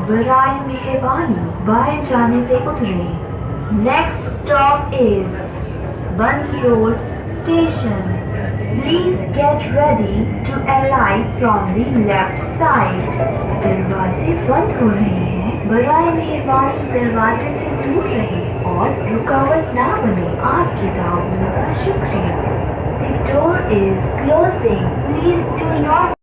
बराए मेहरबानी बाएं जाने से उतरें. Next stop is Band Road Station. Please get ready to alight from the left side. दरवाजे बंद हो रहे हैं. बराए मेहरबानी दरवाजे से दूर रहें और रुकावट ना बने. आपकी ताउन का शुक्रिया. The door is closing. Please do not.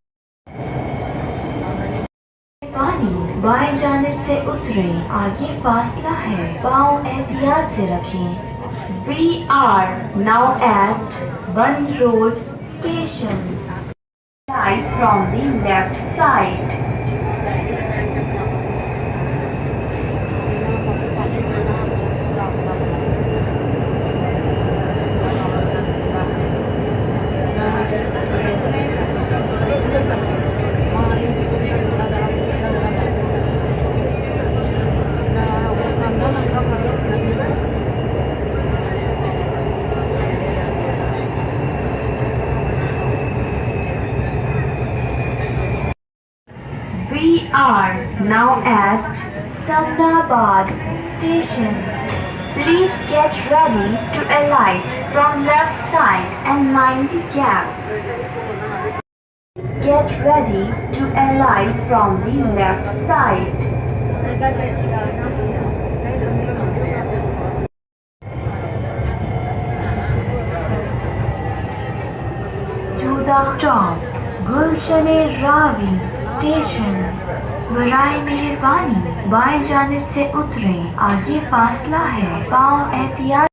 पानी बाएं जानिब से उतरें. आगे फासला है. पाँव एहतियात से रखें. We are now at Band Road Station. Right from the left side. We are now at Samnabad Station. Please get ready to alight from left side and mind the gap. Get ready to alight from the left side. Juda Stop Gulshan-e Ravi Station. बराए मेहरबानी बाएं जानिब से उतरें. आगे फासला है. पाँव एहतियात.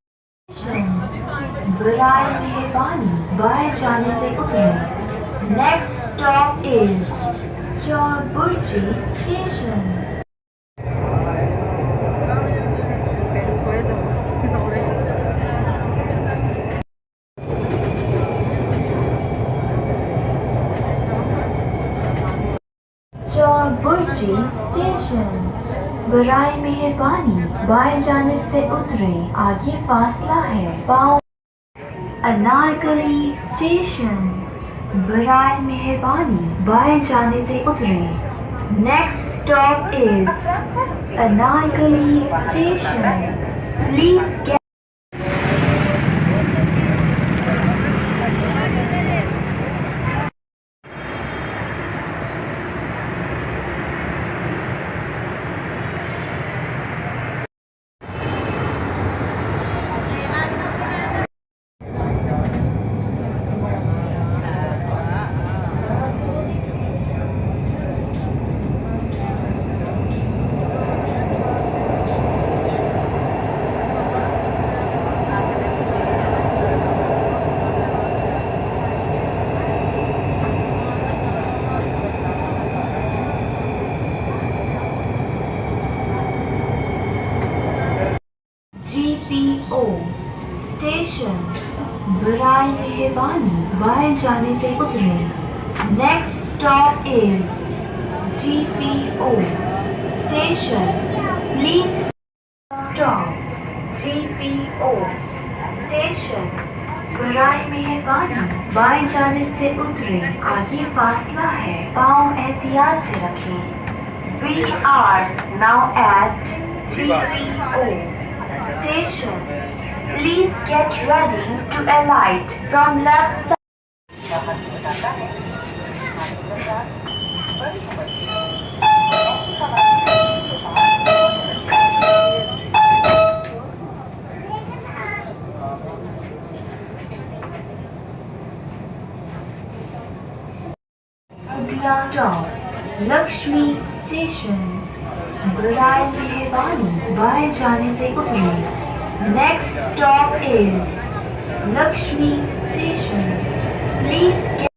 बराए मेहरबानी बाएं जानिब से उतरें. Next stop is Chauburji Station. Chauburji station. बराए मेहरबानी बाएं जानिब से उतरें. आगे फासला है. पाँव. अनारकली स्टेशन. बराए मेहरबानी बाएं जानिब से उतरें. Next stop is Anarkali Station. Please get GPO Station. बराए मेहरबानी बाएं जाने से उतरें. Next stop is GPO Station. Please stop GPO Station. बराए मेहरबानी बाएं जानिब से उतरें. आगे फासला है. पाँव एहतियात से रखें. We are now at GPO Station. Please get ready to alight from left side. Lakshmi Station. बराए मेहरबानी बाएं जाने से उतरें. Next stop is Lakshmi Station. Please get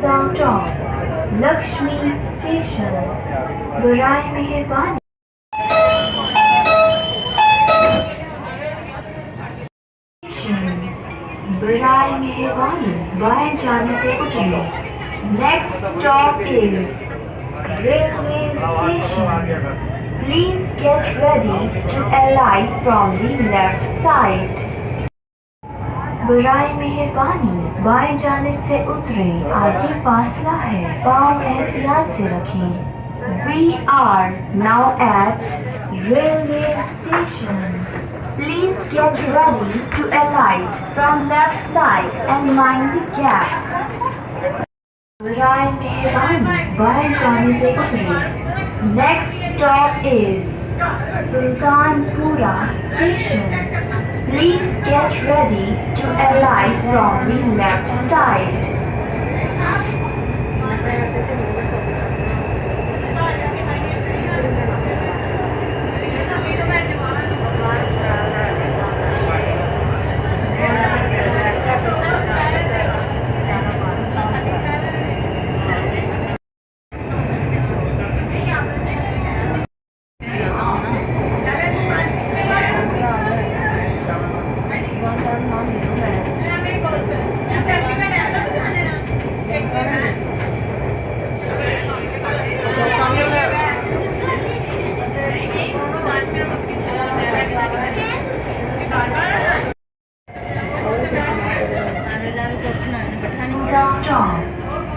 Gurgaon Chowk, Lakshmi Station, बराए मेहरबानी बराए मेहरबानी बाएं जाने से उतरिए. Next stop is railway station. Please get ready to alight from the left side. बराए मेहरबानी बाएं जानिब से उतरें. आगे फासला है. पाँव एहतियात से रखें. We are now at railway station. Please get ready to alight from left side and mind the gap. बराए मेहरबानी बाएं जाने से उतरें. Next stop is Sultanpura Station. Please get ready to alight from the left side.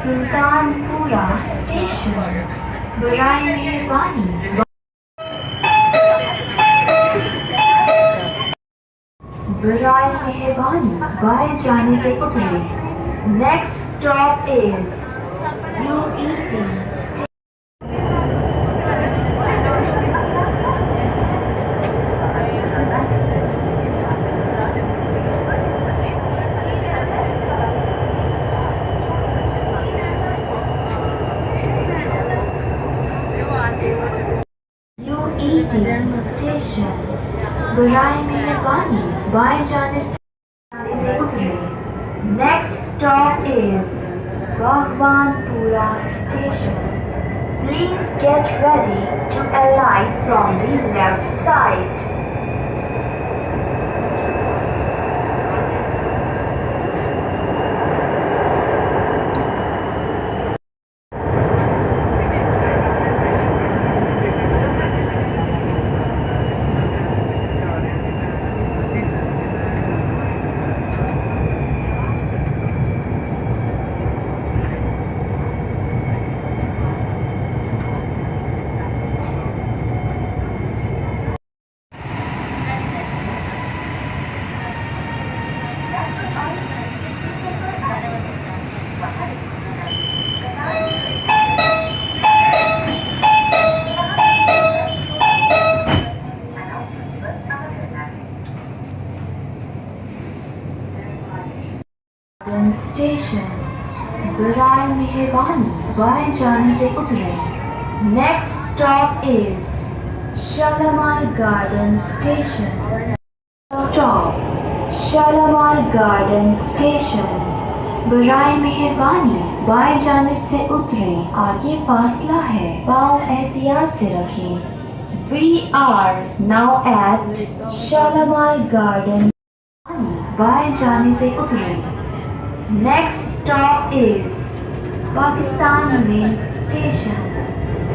Sultanpura Station. बराए मेहरबानी बराए मेहरबानी बाएं जाने से उतरें. Next stop is UET. Station. बराए मेहरबानी बाएं जानिब से उतरें. Next stop is Bhagwanpura Station. Please get ready to alight from the left side. Station. बराए मेहरबानी बाएं जाने से उतरें. Next stop is Shalimar Garden Station. Stop. Shalimar Garden Station. बराए मेहरबानी बाएं जानिब से उतरें. आगे फासला है. पाँव एहतियात से रखें. We are now at Shalimar Garden. बाएं जाने से उतरें. Next stop is Pakistan Main Station.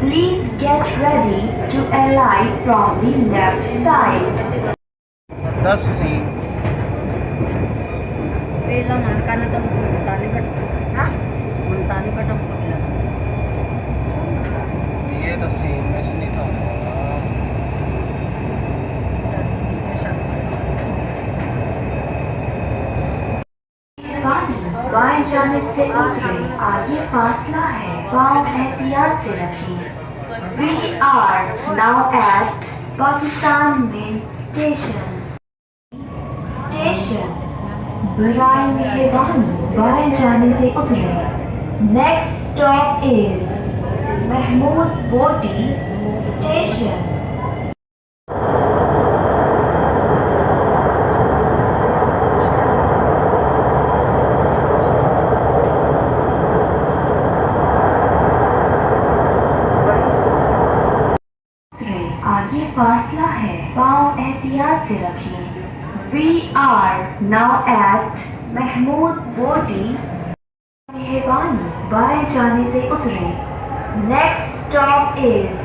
Please get ready to alight from the left side. 10 ਸੀ पहिला नानकाने तर मुलतानी गट मुलतानी गट ये तो सीन मिस नहीं था बाएं जानिब से उतरें. आगे फासला है. पाँव एहतियात से रखें. We are now at Pakistan Main Station. Station. बराए मेहरबानी बाएं जाने से उतरें. Next stop is Mahmood Boti Station. now at Mahmood Boti मेहरबानी बाएं जाने से उतरे. Next stop is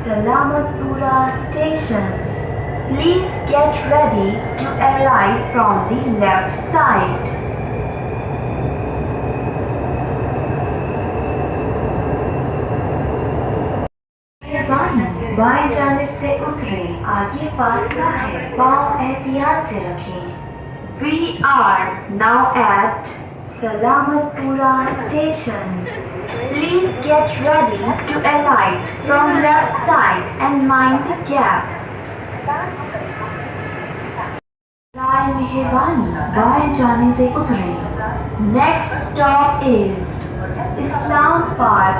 Salamatpura station. Please get ready to alight from the left side. मेहरबानी बाएं जानिब से उतरे. आगे फासला है, पाँव एहतियात से रखें. We are now at Salamatpura station. Please get ready to alight from left side and mind the gap. राय मेहरबानी बाएं जाने से उतरे. Next stop is Islamabad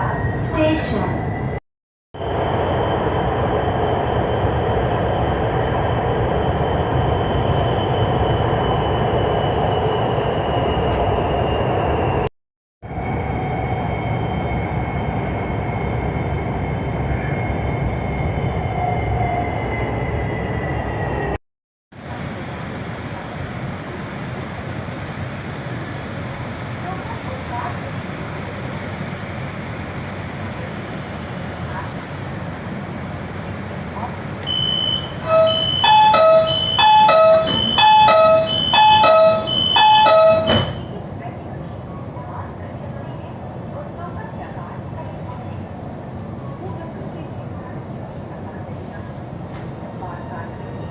station.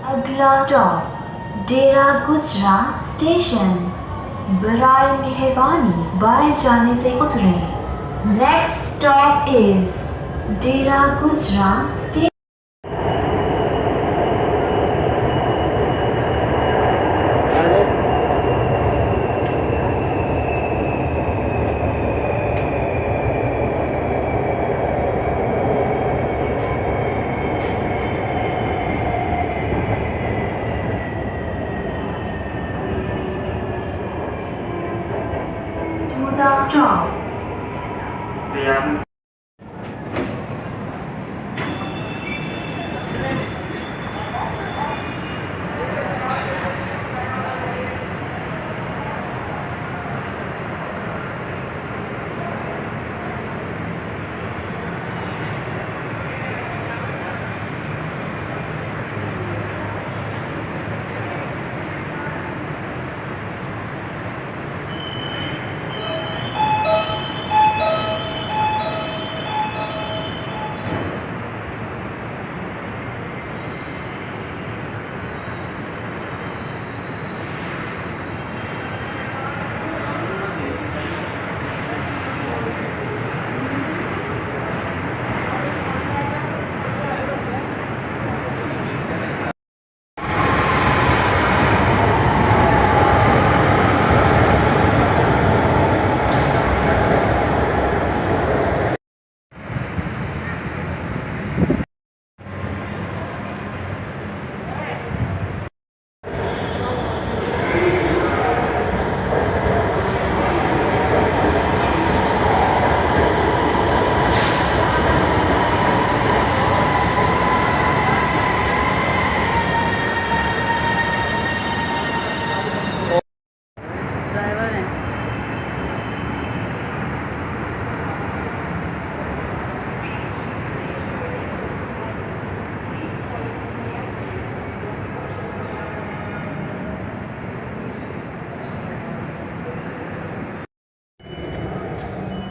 अगला स्टॉप डेरा गुजरा स्टेशन. बराए मेहरबानी बाएं जाने से उतरे. नेक्स्ट स्टॉप इज डेरा गुजरा स्टेशन. Stop.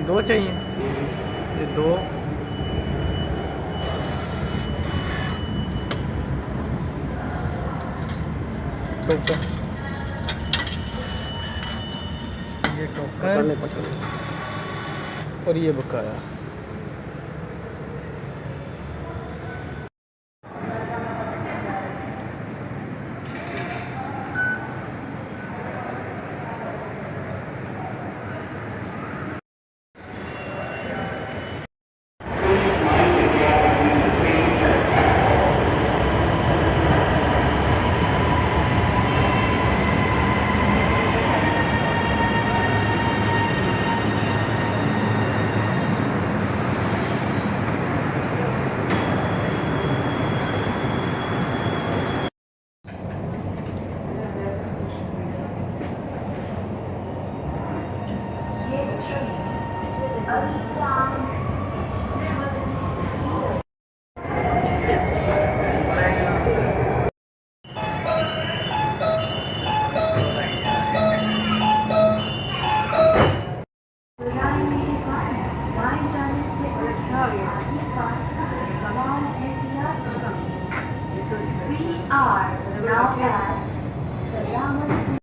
दो चाहिए, ये दो। टोकर, ये टोकर और ये बकाया। We are now at Salamat.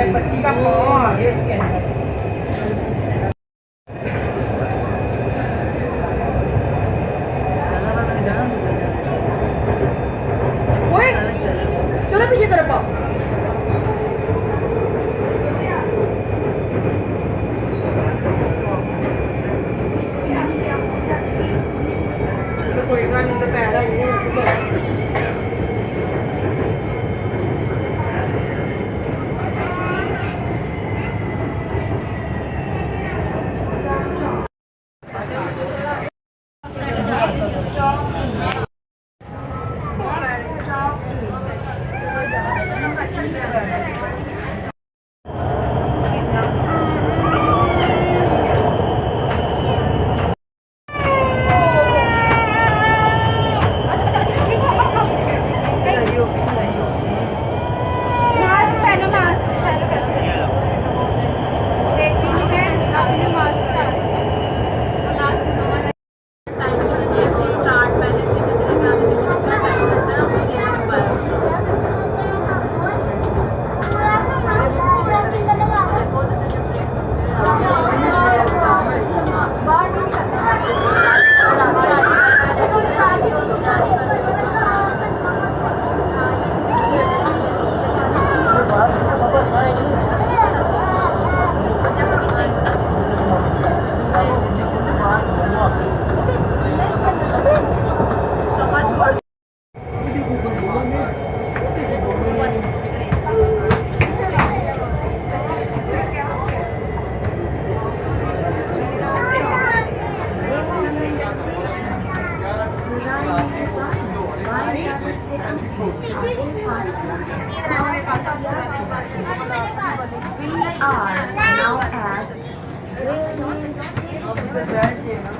बच्ची का पाँव है इसके अंदर ओए चलो पीछे करो पाँव कोई गल नहीं तो पैर है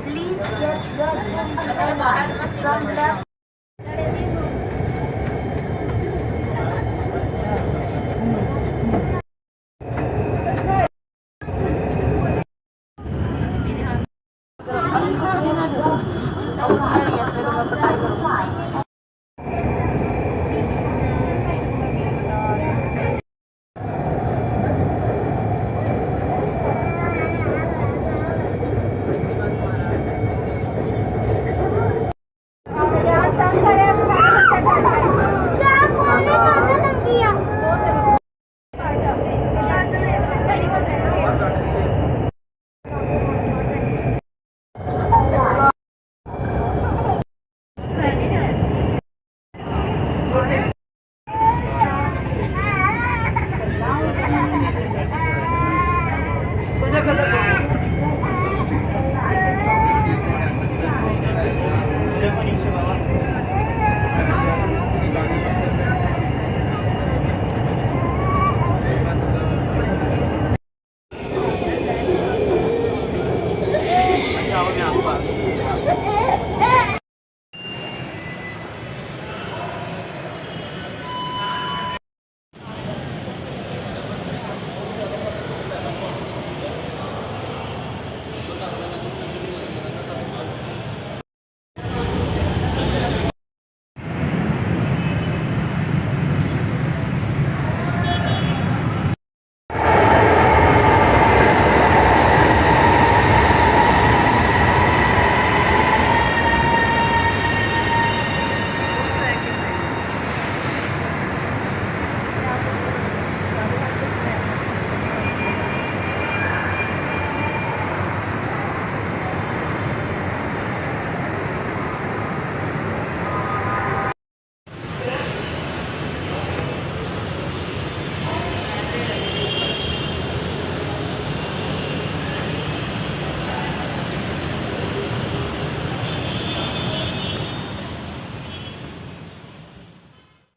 Please get ready from left